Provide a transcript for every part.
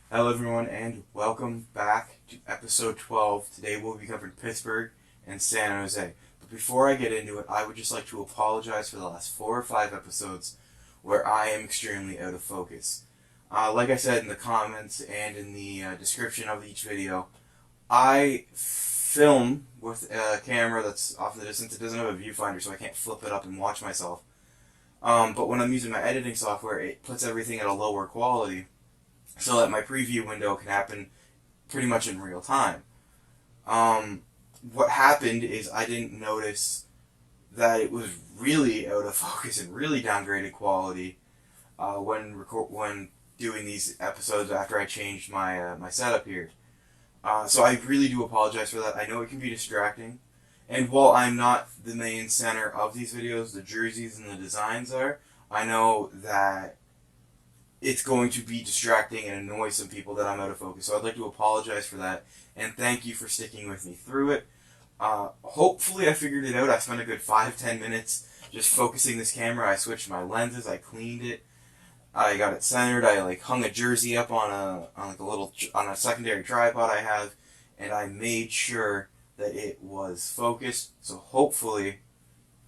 Hello everyone and welcome back to episode 12. Today we'll be covering Pittsburgh and San Jose. But before I get into it, I would just like to apologize for the last 4 or 5 episodes where I am extremely out of focus. Like I said in the comments and in the description of each video, I film with a camera that's off in the distance. It doesn't have a viewfinder, so I can't flip it up and watch myself. But when I'm using my editing software, it puts everything at a lower quality so that my preview window can happen pretty much in real time. Um, what happened is I didn't notice that it was really out of focus and really downgraded quality when doing these episodes after I changed my setup here. So I really do apologize for that. I know it can be distracting, and while I'm not the main center of these videos, the jerseys and the designs are. I know that it's going to be distracting and annoy some people that I'm out of focus. So I'd like to apologize for that, and thank you for sticking with me through it. Hopefully I figured it out. I spent a good 5-10 minutes just focusing this camera. I switched my lenses. I cleaned it. I got it centered. I hung a jersey up on a secondary tripod I have, and I made sure that it was focused. So hopefully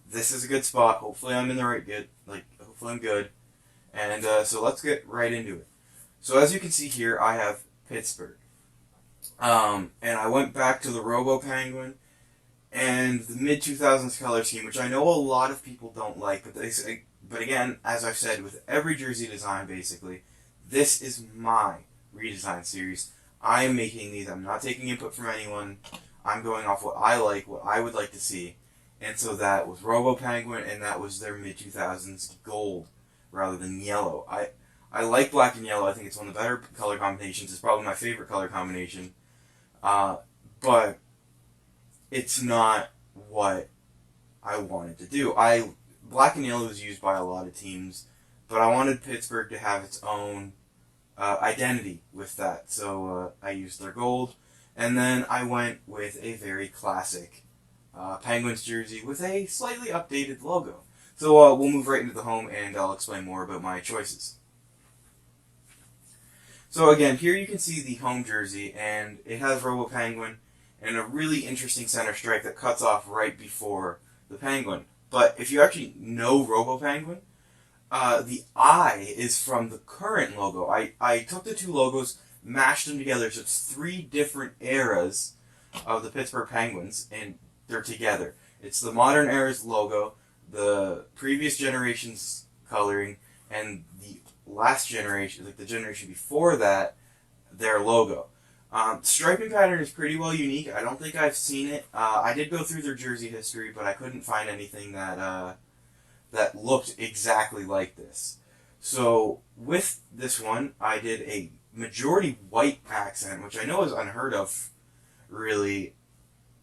this is a good spot. Hopefully I'm in the right hopefully I'm good. And so let's get right into it. So as you can see here, I have Pittsburgh. And I went back to the Robo Penguin and the mid 2000s color scheme, which I know a lot of people don't like, but again, as I've said with every jersey design, basically, this is my redesign series. I am making these. I'm not taking input from anyone. I'm going off what I like, what I would like to see, and so that was Robo Penguin, and that was their mid 2000s gold rather than yellow. I like black and yellow. I think it's one of the better color combinations. It's probably my favorite color combination. But it's not what I wanted to do. Black and yellow is used by a lot of teams, but I wanted Pittsburgh to have its own identity with that. So I used their gold, and then I went with a very classic Penguins jersey with a slightly updated logo. So we'll move right into the home, and I'll explain more about my choices. So again, here you can see the home jersey, and it has Robo Penguin and a really interesting center stripe that cuts off right before the penguin. But if you actually know Robo Penguin, the I is from the current logo. I took the two logos, mashed them together, so it's three different eras of the Pittsburgh Penguins, and they're together. It's the modern era's logo, the previous generation's coloring, and the last generation, like the generation before that, their logo. Striping pattern is pretty well unique. I don't think I've seen it. I did go through their jersey history, but I couldn't find anything that looked exactly like this. So with this one, I did a majority white accent, which I know is unheard of, really,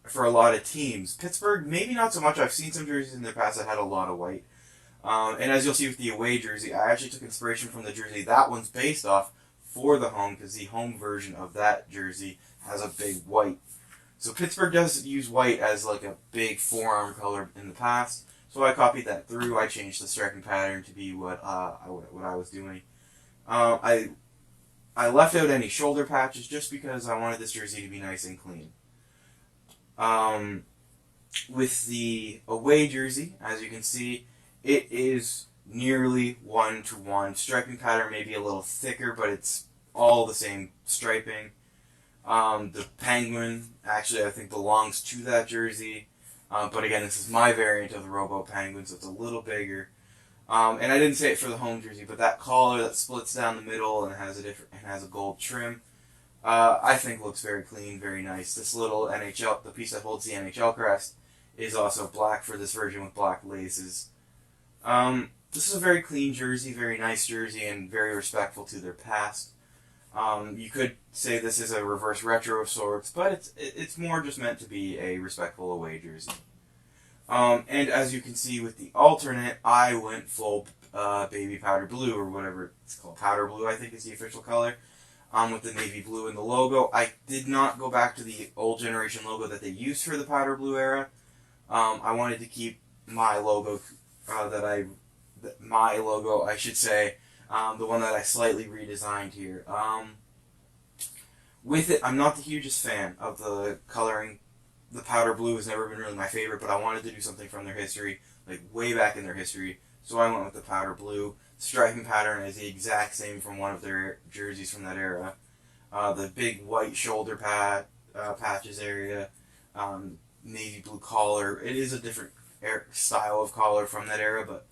for a lot of teams. Pittsburgh, maybe not so much. I've seen some jerseys in the past that had a lot of white. And as you'll see with the away jersey, I actually took inspiration from the jersey that one's based off for the home, because the home version of that jersey has a big white. So Pittsburgh does use white as like a big forearm color in the past. So I copied that through. I changed the striping pattern to be what I was doing. I left out any shoulder patches just because I wanted this jersey to be nice and clean. With the away jersey, as you can see, it is nearly 1-to-1. Striping pattern may be a little thicker, but it's all the same striping. The penguin actually I think belongs to that jersey, but again, this is my variant of the Robo Penguin, so it's a little bigger. And I didn't say it for the home jersey, but that collar that splits down the middle and has a gold trim, I think looks very clean, very nice. This little NHL, the piece that holds the NHL crest, is also black for this version with black laces. This is a very clean jersey, very nice jersey, and very respectful to their past. You could say this is a reverse retro of sorts, but it's more just meant to be a respectful away jersey. And as you can see with the alternate, I went full baby powder blue, or whatever it's called. Powder blue, I think, is the official color. With the navy blue in the logo. I did not go back to the old generation logo that they used for the powder blue era. I wanted to keep my logo my logo, I should say, the one that I slightly redesigned here. With it, I'm not the hugest fan of the coloring. The powder blue has never been really my favorite, but I wanted to do something from their history, like way back in their history, so I went with the powder blue. Striping pattern is the exact same from one of their jerseys from that era. The big white shoulder patches area, navy blue collar. It is a different style of collar from that era, but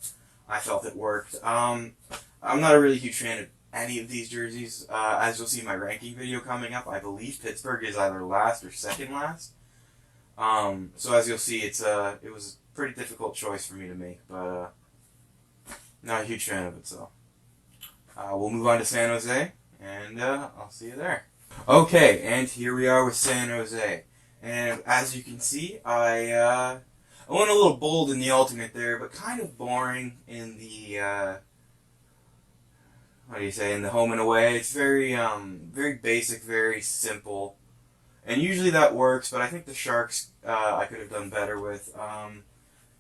I felt it worked. I'm not a really huge fan of any of these jerseys. As you'll see in my ranking video coming up, I believe Pittsburgh is either last or second last. So as you'll see, it was a pretty difficult choice for me to make, but not a huge fan of it. So we'll move on to San Jose, and I'll see you there. Okay, and here we are with San Jose, and as you can see, I went a little bold in the alternate there, but kind of boring in the in the home and away. It's very very basic, very simple. And usually that works, but I think the Sharks I could have done better with.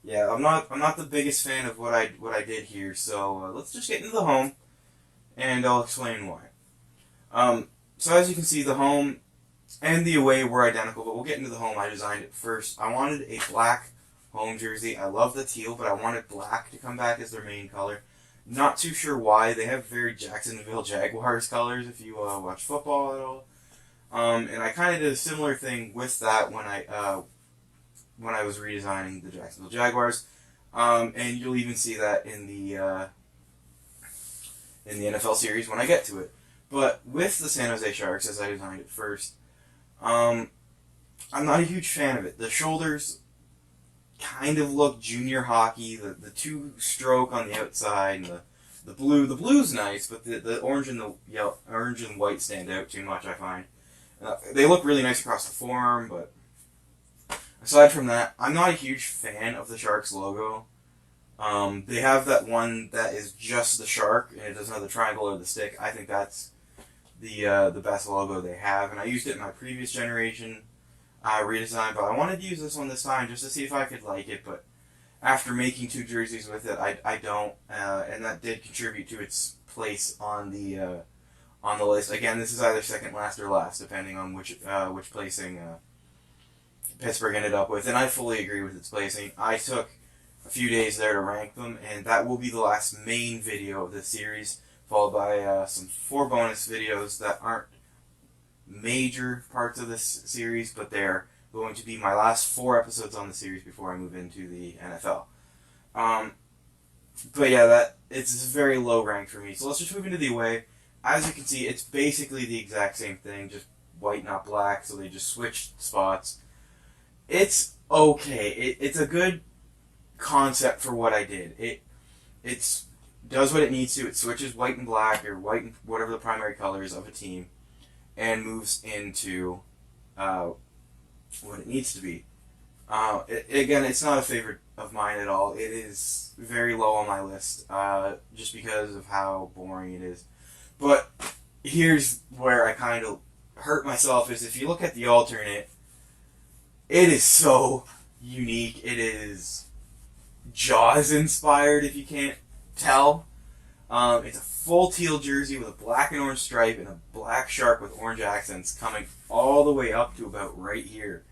Yeah, I'm not the biggest fan of what I did here, so let's just get into the home, and I'll explain why. So as you can see, the home and the away were identical, but we'll get into the home. I designed it first. I wanted a black home jersey. I love the teal, but I wanted black to come back as their main color. Not too sure why. They have very Jacksonville Jaguars colors if you watch football at all. And I kind of did a similar thing with that when I was redesigning the Jacksonville Jaguars, and you'll even see that in the NFL series when I get to it. But with the San Jose Sharks, as I designed it first, I'm not a huge fan of it. The shoulders kind of look junior hockey. The two-stroke on the outside and the blue's nice, but the orange and orange and white stand out too much, I find. They look really nice across the form, but aside from that, I'm not a huge fan of the Sharks logo. They have that one that is just the shark, and it doesn't have the triangle or the stick. I think that's the best logo they have, and I used it in my previous generation redesign, but I wanted to use this one this time just to see if I could like it, but after making two jerseys with it, I don't, and that did contribute to its place on the list. Again, this is either second last or last, depending on which placing Pittsburgh ended up with, and I fully agree with its placing. I took a few days there to rank them, and that will be the last main video of this series, followed by some 4 bonus videos that aren't major parts of this series, but they're going to be my last 4 episodes on the series before I move into the NFL. But yeah, it's very low rank for me. So let's just move into the away. As you can see, it's basically the exact same thing, just white, not black, so they just switched spots. It's okay. It's a good concept for what I did. It does what it needs to. It switches white and black, or white and whatever the primary colors of a team, and moves into what it needs to be. Again, it's not a favorite of mine at all. It is very low on my list, just because of how boring it is. But here's where I kind of hurt myself, is if you look at the alternate, it is so unique. It is Jaws inspired, if you can't tell. It's a full teal jersey with a black and orange stripe and a black shark with orange accents coming all the way up to about right here.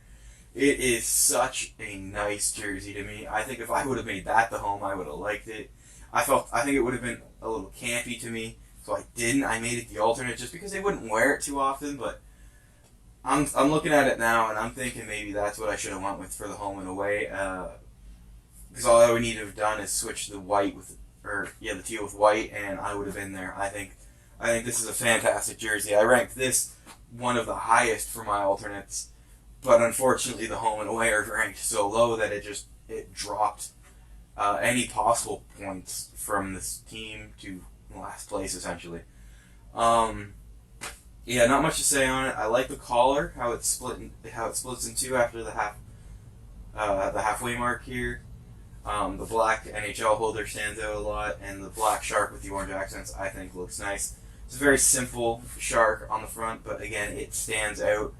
It is such a nice jersey to me. I think if I would have made that the home, I would have liked it. I think it would have been a little campy to me. So I didn't. I made it the alternate just because they wouldn't wear it too often. But I'm looking at it now, and I'm thinking maybe that's what I should have went with for the home and away. Because all I would need to have done is switch the white the teal with white, and I would have been there. I think this is a fantastic jersey. I ranked this one of the highest for my alternates, but unfortunately the home and away are ranked so low that it dropped any possible points from this team to last place, essentially. Yeah, not much to say on it. I like the collar, how it splits in two after the halfway mark here. The black NHL holder stands out a lot, and the black shark with the orange accents I think looks nice. It's a very simple shark on the front, but again, it stands out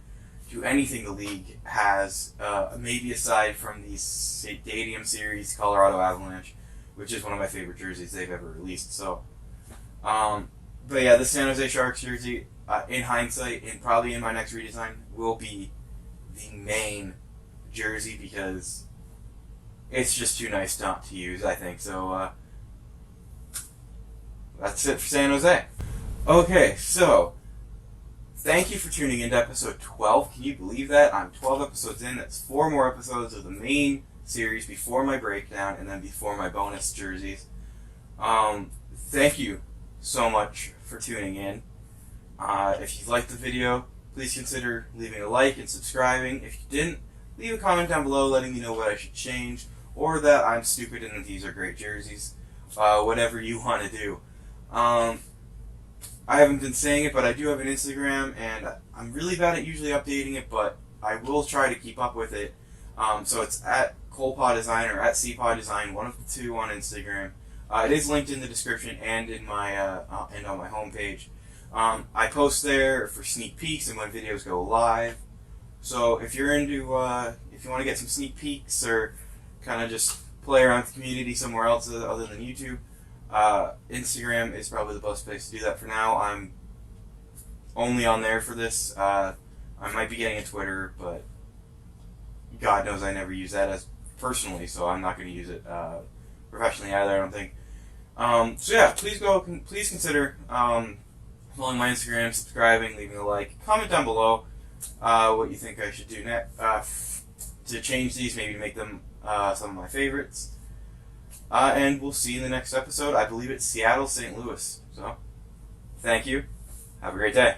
to anything the league has, maybe aside from the Stadium Series Colorado Avalanche, which is one of my favorite jerseys they've ever released. So, but yeah, the San Jose Sharks jersey, in hindsight, and probably in my next redesign, will be the main jersey because it's just too nice not to use, I think. So that's it for San Jose. Okay, so thank you for tuning into episode 12. Can you believe that? I'm 12 episodes in. That's 4 more episodes of the main series before my breakdown and then before my bonus jerseys. Thank you so much for tuning in. If you liked the video, please consider leaving a like and subscribing. If you didn't, leave a comment down below letting me know what I should change or that I'm stupid and that these are great jerseys. Whatever you want to do. I haven't been saying it, but I do have an Instagram, and I'm really bad at usually updating it, but I will try to keep up with it. So it's at Colepod Design or at CPod Design, one of the two on Instagram. It is linked in the description and in my and on my homepage. I post there for sneak peeks and when videos go live. So if you're into, if you want to get some sneak peeks or kind of just play around with the community somewhere else other than YouTube, Instagram is probably the best place to do that for now. I'm only on there for this. I might be getting a Twitter, but God knows I never use that as personally, so I'm not going to use it professionally either, I don't think. So yeah, please consider following my Instagram, subscribing, leaving a like, comment down below what you think I should do next to change these, maybe make them some of my favorites. And we'll see you in the next episode. I believe it's Seattle, St. Louis. So, thank you. Have a great day.